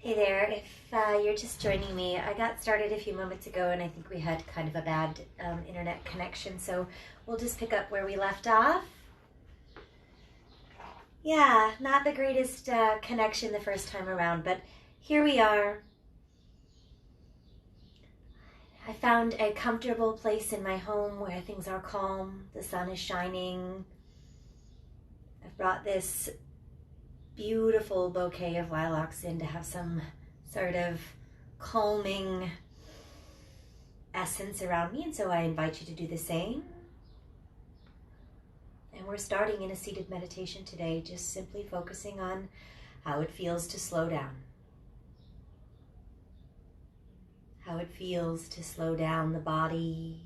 Hey there, if you're just joining me, I got started a few moments ago and I think we had kind of a bad internet connection, so we'll just pick up where we left off. Yeah, not the greatest connection the first time around, but here we are. I found a comfortable place in my home where things are calm, the sun is shining. I've brought this beautiful bouquet of lilacs in to have some sort of calming essence around me, and so I invite you to do the same. And we're starting in a seated meditation today, just simply focusing on how it feels to slow down. How it feels to slow down the body.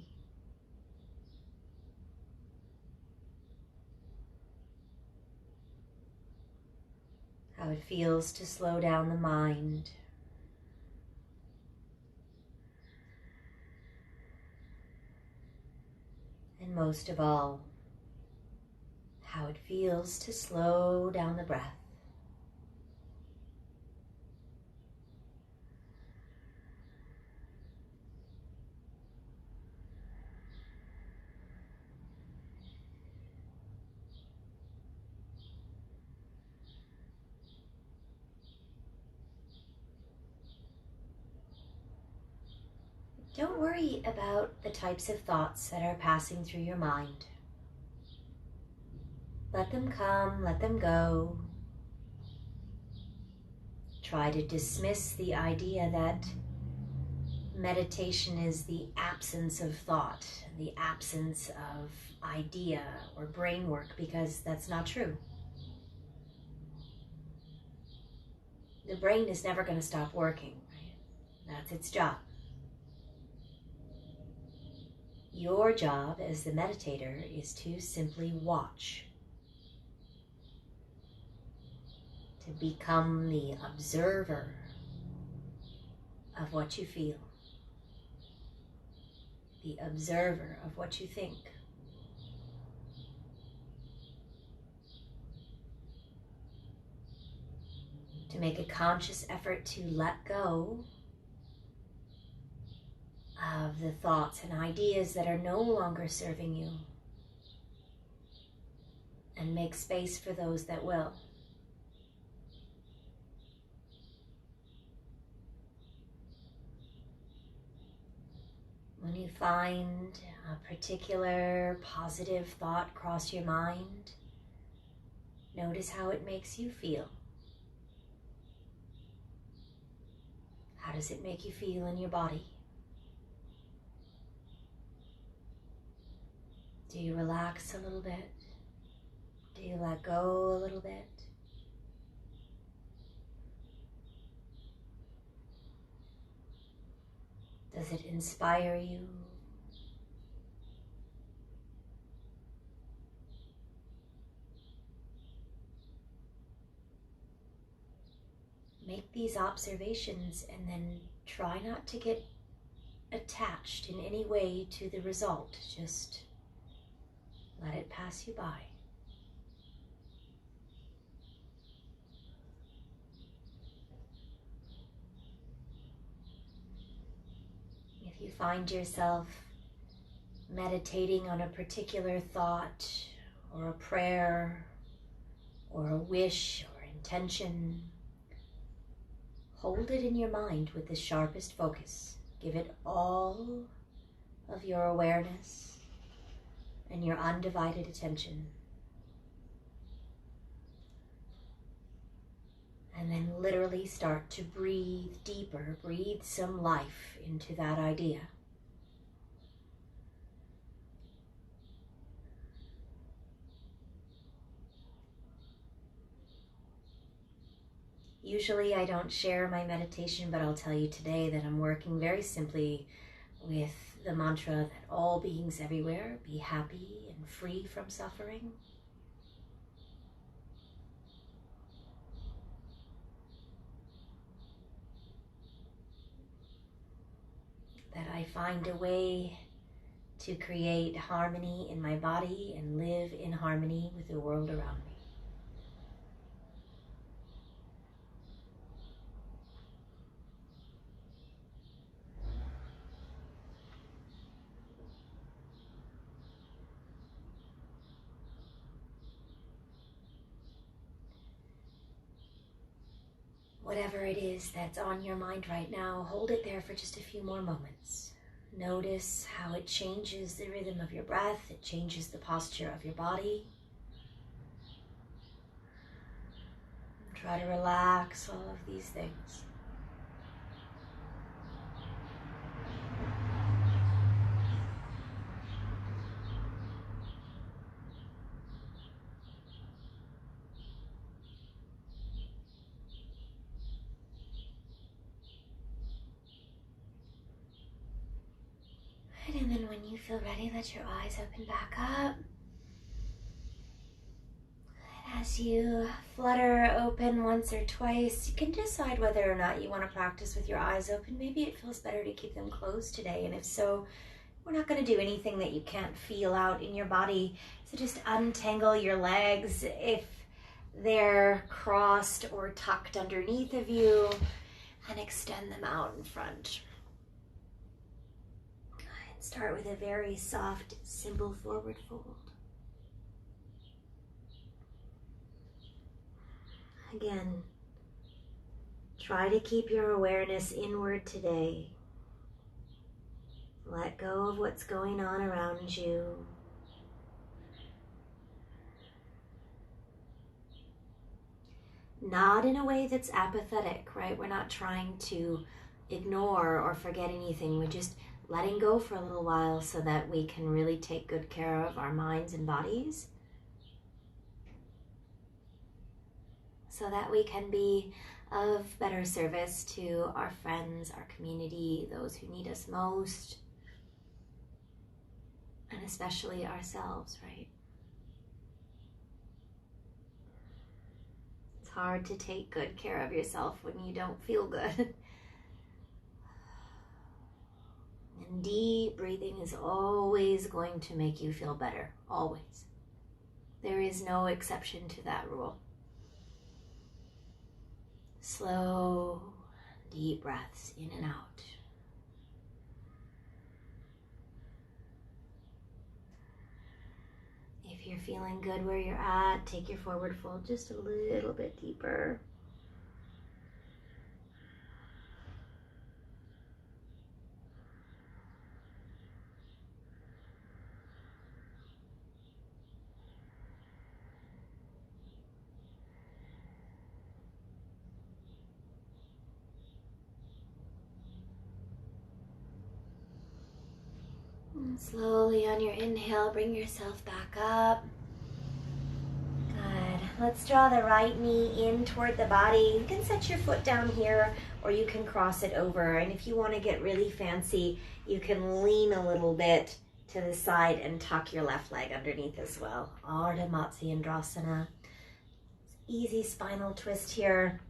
How it feels to slow down the mind. And most of all, how it feels to slow down the breath. Don't worry about the types of thoughts that are passing through your mind. Let them come, let them go. Try to dismiss the idea that meditation is the absence of thought, the absence of idea or brain work, because that's not true. The brain is never going to stop working, right? That's its job. Your job as the meditator is to simply watch, to become the observer of what you feel, the observer of what you think. To make a conscious effort to let go of the thoughts and ideas that are no longer serving you, and make space for those that will. When you find a particular positive thought cross your mind, notice how it makes you feel. How does it make you feel in your body? Do you relax a little bit? Do you let go a little bit? Does it inspire you? Make these observations and then try not to get attached in any way to the result. Just let it pass you by. If you find yourself meditating on a particular thought or a prayer or a wish or intention, hold it in your mind with the sharpest focus. Give it all of your awareness and your undivided attention. And then literally start to breathe deeper, breathe some life into that idea. Usually I don't share my meditation, but I'll tell you today that I'm working very simply with the mantra that all beings everywhere be happy and free from suffering. That I find a way to create harmony in my body and live in harmony with the world around me. whatever it is that's on your mind right now, hold it there for just a few more moments. Notice how it changes the rhythm of your breath, it changes the posture of your body. Try to relax all of these things. And then when you feel ready, let your eyes open back up. As you flutter open once or twice, you can decide whether or not you want to practice with your eyes open. Maybe it feels better to keep them closed today, and if so, we're not going to do anything that you can't feel out in your body. So just untangle your legs if they're crossed or tucked underneath of you, and extend them out in front. And start with a very soft, simple forward fold. Again, try to keep your awareness inward today. Let go of what's going on around you. Not in a way that's apathetic, right? We're not trying to ignore or forget anything. We're just letting go for a little while so that we can really take good care of our minds and bodies. So that we can be of better service to our friends, our community, those who need us most, and especially ourselves, right? It's hard to take good care of yourself when you don't feel good. And deep breathing is always going to make you feel better, always. There is no exception to that rule. Slow, deep breaths in and out. If you're feeling good where you're at, take your forward fold just a little bit deeper. And slowly on your inhale, bring yourself back up. Good. Let's draw the right knee in toward the body. You can set your foot down here or you can cross it over. And if you want to get really fancy, you can lean a little bit to the side and tuck your left leg underneath as well. Ardha Matsyendrasana. Easy spinal twist here.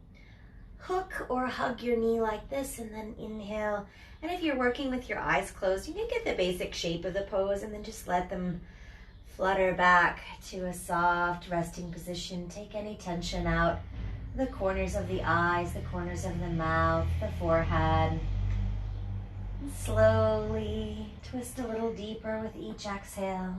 Hook or hug your knee like this and then inhale. And if you're working with your eyes closed, you can get the basic shape of the pose and then just let them flutter back to a soft resting position. Take any tension out. The corners of the eyes, the corners of the mouth, the forehead. And slowly twist a little deeper with each exhale.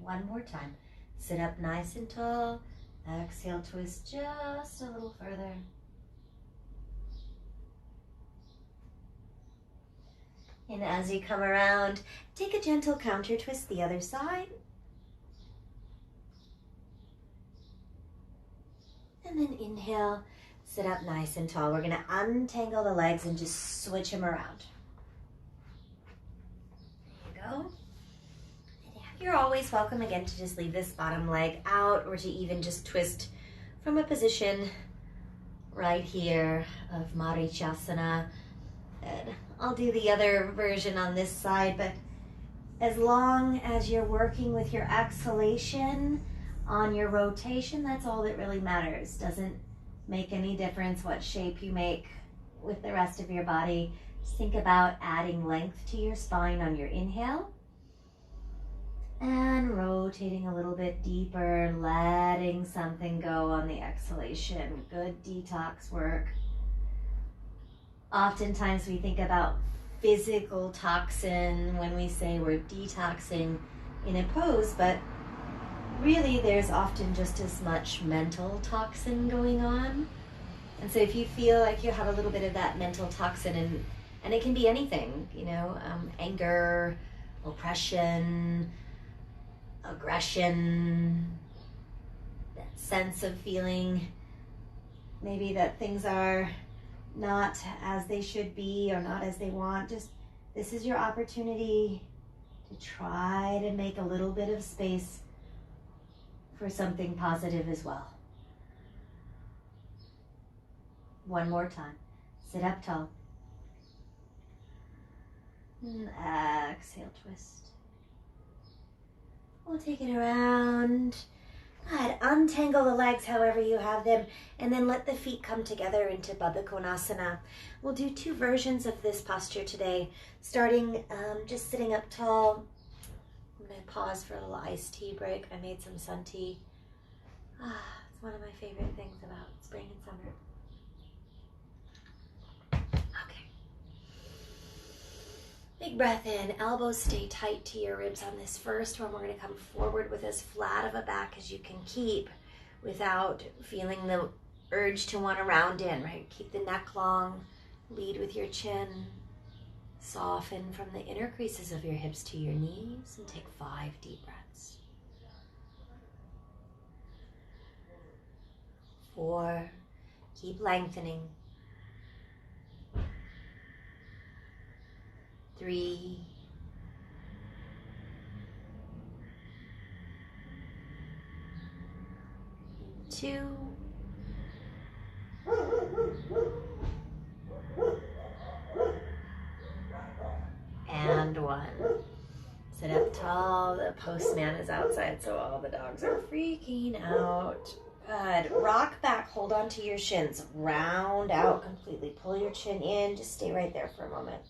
One more time. Sit up nice and tall. Exhale, twist just a little further. And as you come around, take a gentle counter twist the other side. And then inhale, sit up nice and tall. We're going to untangle the legs and just switch them around. There you go. You're always welcome again to just leave this bottom leg out or to even just twist from a position right here of Marichyasana. Good. I'll do the other version on this side, but as long as you're working with your exhalation On your rotation, that's all that really matters. Doesn't make any difference what shape you make with the rest of your body. Just think about adding length to your spine on your inhale and rotating a little bit deeper, letting something go on the exhalation. Good detox work. Oftentimes we think about physical toxin when we say we're detoxing in a pose, but really there's often just as much mental toxin going on. And so if you feel like you have a little bit of that mental toxin, and it can be anything, anger, oppression, aggression, that sense of feeling maybe that things are not as they should be or not as they want, just this is your opportunity to try to make a little bit of space for something positive as well. One more time. Sit up tall. And exhale, twist. We'll take it around. Go ahead, untangle the legs however you have them, and then let the feet come together into Baddha Konasana. We'll do 2 versions of this posture today, starting just sitting up tall. I'm going to pause for a little iced tea break. I made some sun tea. It's one of my favorite things about spring and summer. Big breath in, elbows stay tight to your ribs on this first one. We're going to come forward with as flat of a back as you can keep without feeling the urge to want to round in, right? Keep the neck long, lead with your chin. Soften from the inner creases of your hips to your knees and take 5 deep breaths. 4, keep lengthening. 3, 2, and 1. Sit up tall. The postman is outside, so all the dogs are freaking out. Good. Rock back. Hold on to your shins. Round out completely. Pull your chin in. Just stay right there for a moment.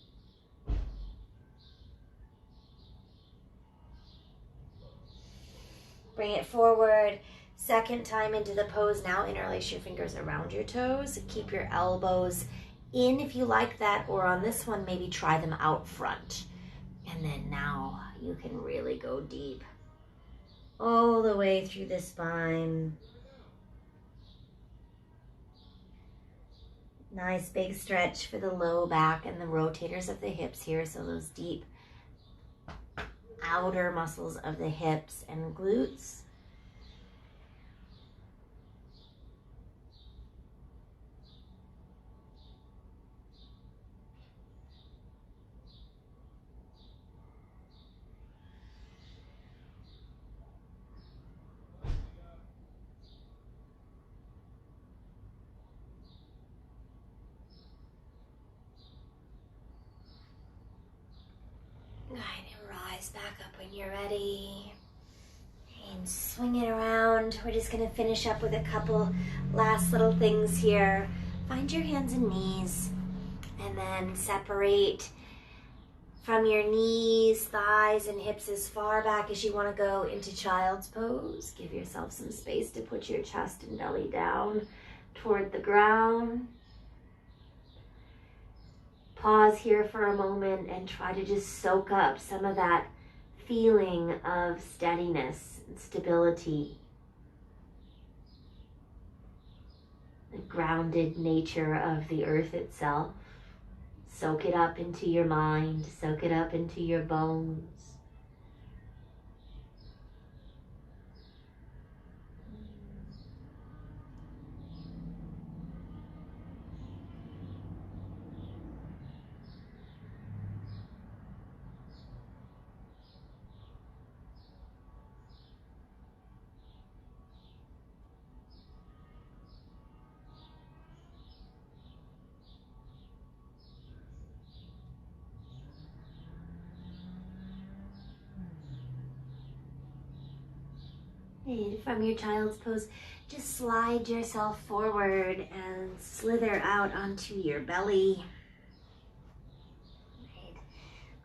Bring it forward. Second time into the pose. Now interlace your fingers around your toes. Keep your elbows in if you like that, or on this one, maybe try them out front. And then now you can really go deep all the way through the spine. Nice big stretch for the low back and the rotators of the hips here. So those deep outer muscles of the hips and glutes. Rise back up when you're ready and swing it around. We're just going to finish up with a couple last little things here. Find your hands and knees and then separate from your knees, thighs, and hips as far back as you want to go into child's pose. Give yourself some space to put your chest and belly down toward the ground. Pause here for a moment and try to just soak up some of that feeling of steadiness and stability. The grounded nature of the earth itself. Soak it up into your mind, soak it up into your bones. And from your child's pose, just slide yourself forward and slither out onto your belly.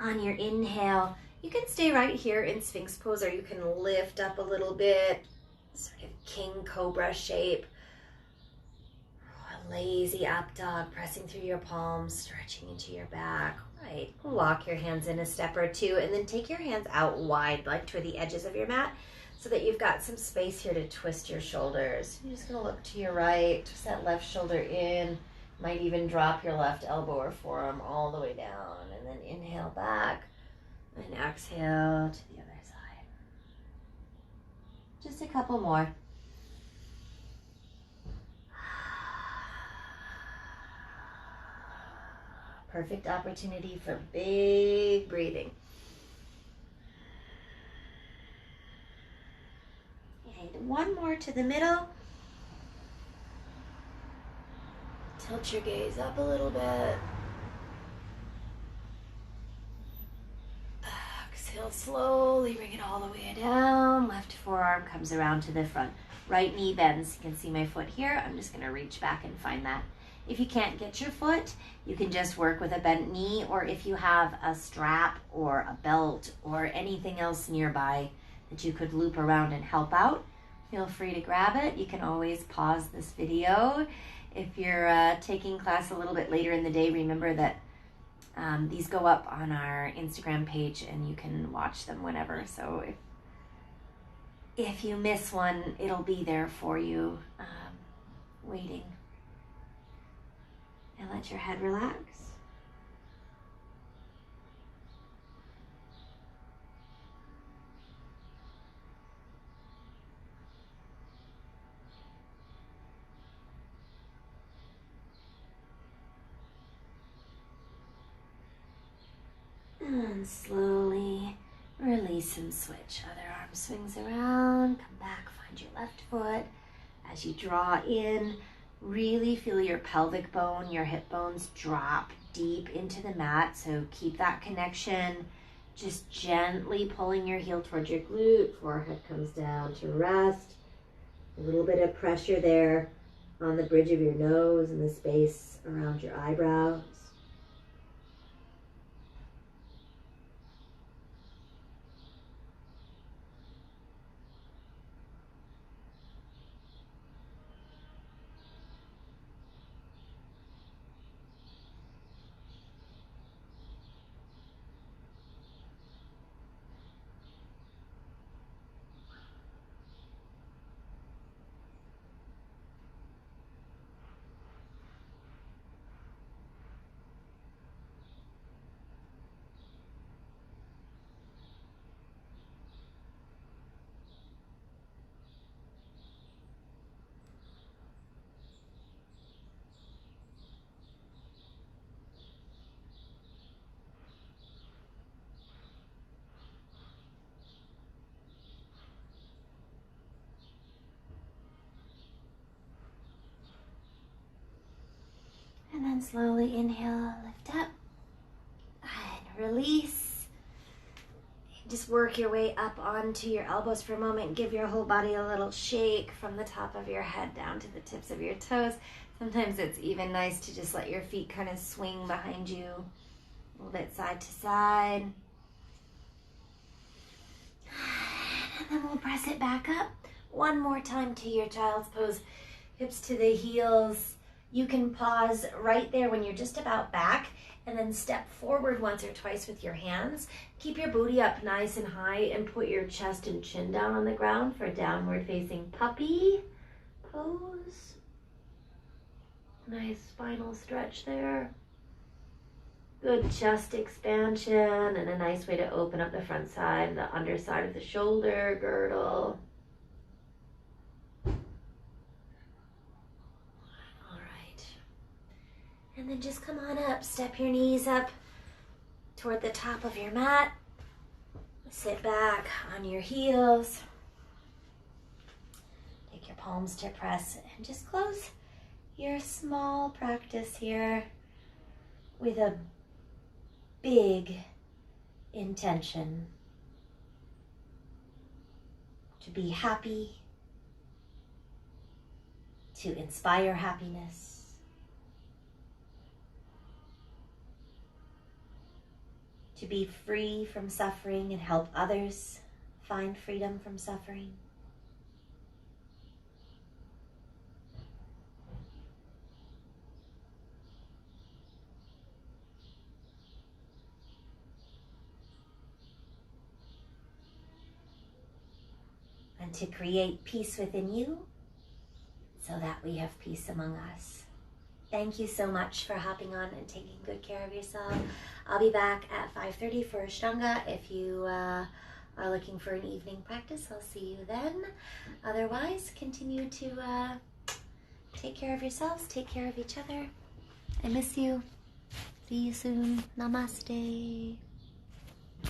On your inhale, you can stay right here in Sphinx pose, or you can lift up a little bit, sort of king cobra shape. A lazy up dog, pressing through your palms, stretching into your back. Right, lock your hands in a step or two, and then take your hands out wide, like toward the edges of your mat, so that you've got some space here to twist your shoulders. You're just gonna look to your right, twist that left shoulder in. Might even drop your left elbow or forearm all the way down, and then inhale back and exhale to the other side. Just a couple more. Perfect opportunity for big breathing. And one more to the middle. Tilt your gaze up a little bit. Exhale slowly, bring it all the way down. Left forearm comes around to the front. Right knee bends. You can see my foot here. I'm just going to reach back and find that. If you can't get your foot, you can just work with a bent knee, or if you have a strap or a belt or anything else nearby that you could loop around and help out, feel free to grab it. You can always pause this video. If you're taking class a little bit later in the day, remember that these go up on our Instagram page and you can watch them whenever. So if you miss one, it'll be there for you, waiting. And let your head relax. And slowly release and switch. Other arm swings around, come back, find your left foot. As you draw in, really feel your pelvic bone, your hip bones drop deep into the mat. So keep that connection. Just gently pulling your heel towards your glute. Forehead comes down to rest. A little bit of pressure there on the bridge of your nose and the space around your eyebrows. And then slowly inhale, lift up, and release. Just work your way up onto your elbows for a moment. Give your whole body a little shake from the top of your head down to the tips of your toes. Sometimes it's even nice to just let your feet kind of swing behind you a little bit side to side. And then we'll press it back up one more time to your child's pose. Hips to the heels. You can pause right there when you're just about back and then step forward once or twice with your hands. Keep your booty up nice and high and put your chest and chin down on the ground for downward facing puppy pose. Nice spinal stretch there. Good chest expansion and a nice way to open up the front side, the underside of the shoulder girdle. And then just come on up, step your knees up toward the top of your mat. Sit back on your heels. Take your palms to press and just close your small practice here with a big intention to be happy, to inspire happiness, to be free from suffering and help others find freedom from suffering. And to create peace within you so that we have peace among us. Thank you so much for hopping on and taking good care of yourself. I'll be back at 5:30 for Ashtanga. If you are looking for an evening practice, I'll see you then. Otherwise, continue to take care of yourselves, take care of each other. I miss you. See you soon. Namaste.